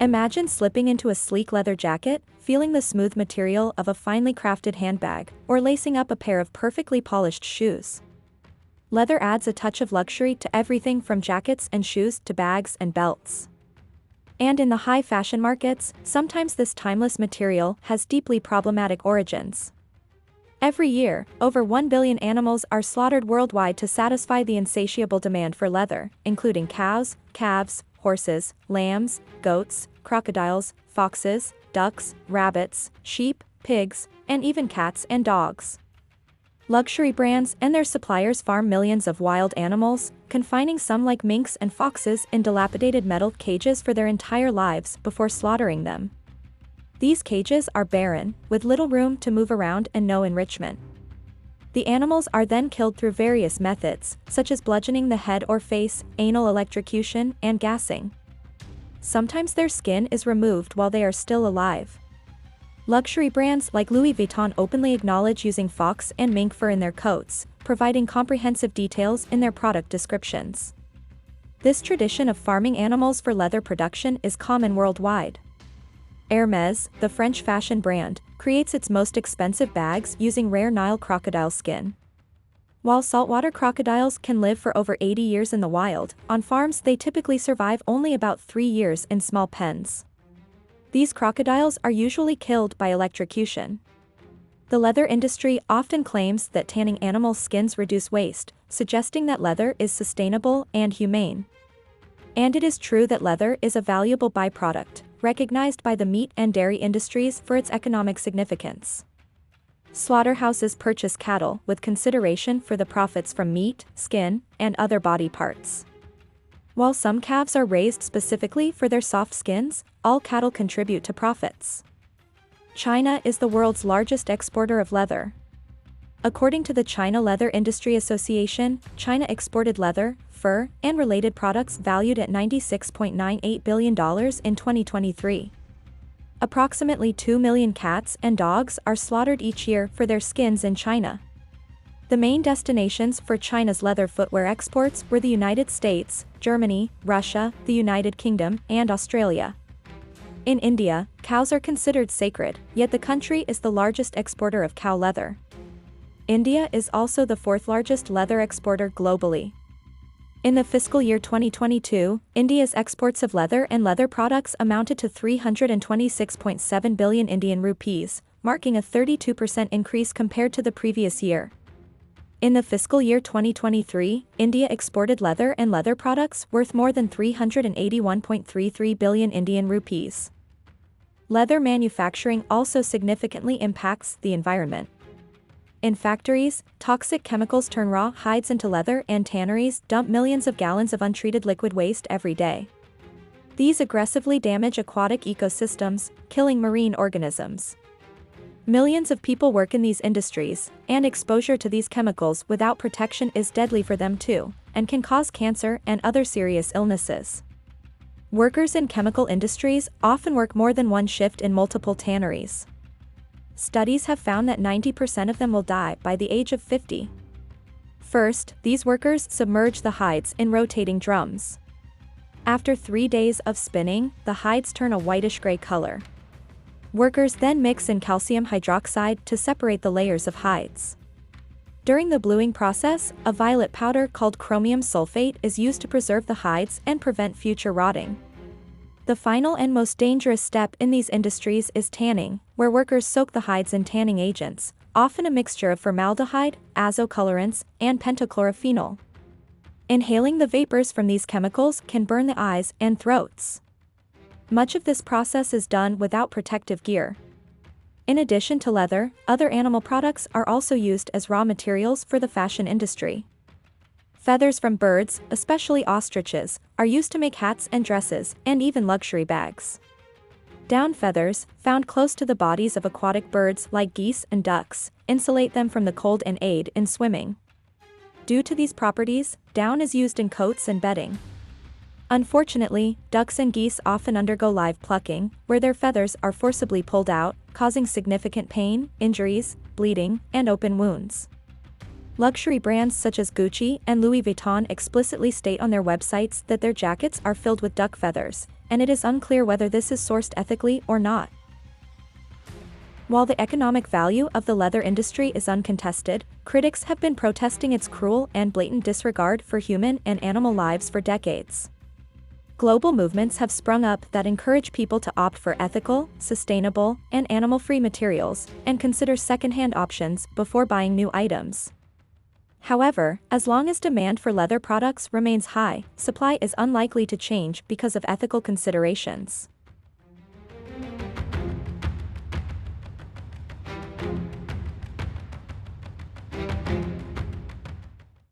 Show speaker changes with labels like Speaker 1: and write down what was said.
Speaker 1: Imagine slipping into a sleek leather jacket, feeling the smooth material of a finely crafted handbag, or lacing up a pair of perfectly polished shoes. Leather adds a touch of luxury to everything from jackets and shoes to bags and belts. And in the high fashion markets, sometimes this timeless material has deeply problematic origins. Every year, over 1 billion animals are slaughtered worldwide to satisfy the insatiable demand for leather, including cows, calves, horses, lambs, goats, crocodiles, foxes, ducks, rabbits, sheep, pigs, and even cats and dogs. Luxury brands and their suppliers farm millions of wild animals, confining some like minks and foxes in dilapidated metal cages for their entire lives before slaughtering them. These cages are barren, with little room to move around and no enrichment. The animals are then killed through various methods, such as bludgeoning the head or face, anal electrocution, and gassing. Sometimes their skin is removed while they are still alive. Luxury brands like Louis Vuitton openly acknowledge using fox and mink fur in their coats, providing comprehensive details in their product descriptions. This tradition of farming animals for leather production is common worldwide. Hermès, the French fashion brand, creates its most expensive bags using rare Nile crocodile skin. While saltwater crocodiles can live for over 80 years in the wild, on farms they typically survive only about 3 years in small pens. These crocodiles are usually killed by electrocution. The leather industry often claims that tanning animal skins reduce waste, suggesting that leather is sustainable and humane. And it is true that leather is a valuable byproduct, recognized by the meat and dairy industries for its economic significance. Slaughterhouses purchase cattle with consideration for the profits from meat, skin, and other body parts. While some calves are raised specifically for their soft skins, all cattle contribute to profits. China is the world's largest exporter of leather. According to the China Leather Industry Association, China exported leather, fur, and related products valued at $96.98 billion in 2023. Approximately 2 million cats and dogs are slaughtered each year for their skins in China. The main destinations for China's leather footwear exports were the United States, Germany, Russia, the United Kingdom, and Australia. In India, cows are considered sacred, yet the country is the largest exporter of cow leather. India is also the fourth largest leather exporter globally. In the fiscal year 2022, India's exports of leather and leather products amounted to 326.7 billion Indian rupees, marking a 32% increase compared to the previous year. In the fiscal year 2023, India exported leather and leather products worth more than 381.33 billion Indian rupees. Leather manufacturing also significantly impacts the environment. In factories, toxic chemicals turn raw hides into leather, and tanneries dump millions of gallons of untreated liquid waste every day. These aggressively damage aquatic ecosystems, killing marine organisms. Millions of people work in these industries, and exposure to these chemicals without protection is deadly for them too, and can cause cancer and other serious illnesses. Workers in chemical industries often work more than one shift in multiple tanneries. Studies have found that 90% of them will die by the age of 50. First, these workers submerge the hides in rotating drums. After 3 days of spinning, the hides turn a whitish-gray color. Workers then mix in calcium hydroxide to separate the layers of hides. During the bluing process, a violet powder called chromium sulfate is used to preserve the hides and prevent future rotting. The final and most dangerous step in these industries is tanning, where workers soak the hides in tanning agents, often a mixture of formaldehyde, azocolorants, and pentachlorophenol. Inhaling the vapors from these chemicals can burn the eyes and throats. Much of this process is done without protective gear. In addition to leather, other animal products are also used as raw materials for the fashion industry. Feathers from birds, especially ostriches, are used to make hats and dresses, and even luxury bags. Down feathers, found close to the bodies of aquatic birds like geese and ducks, insulate them from the cold and aid in swimming. Due to these properties, down is used in coats and bedding. Unfortunately, ducks and geese often undergo live plucking, where their feathers are forcibly pulled out, causing significant pain, injuries, bleeding, and open wounds. Luxury brands such as Gucci and Louis Vuitton explicitly state on their websites that their jackets are filled with duck feathers, and it is unclear whether this is sourced ethically or not. While the economic value of the leather industry is uncontested, critics have been protesting its cruel and blatant disregard for human and animal lives for decades. Global movements have sprung up that encourage people to opt for ethical, sustainable, and animal-free materials, and consider second-hand options before buying new items. However, as long as demand for leather products remains high, supply is unlikely to change because of ethical considerations.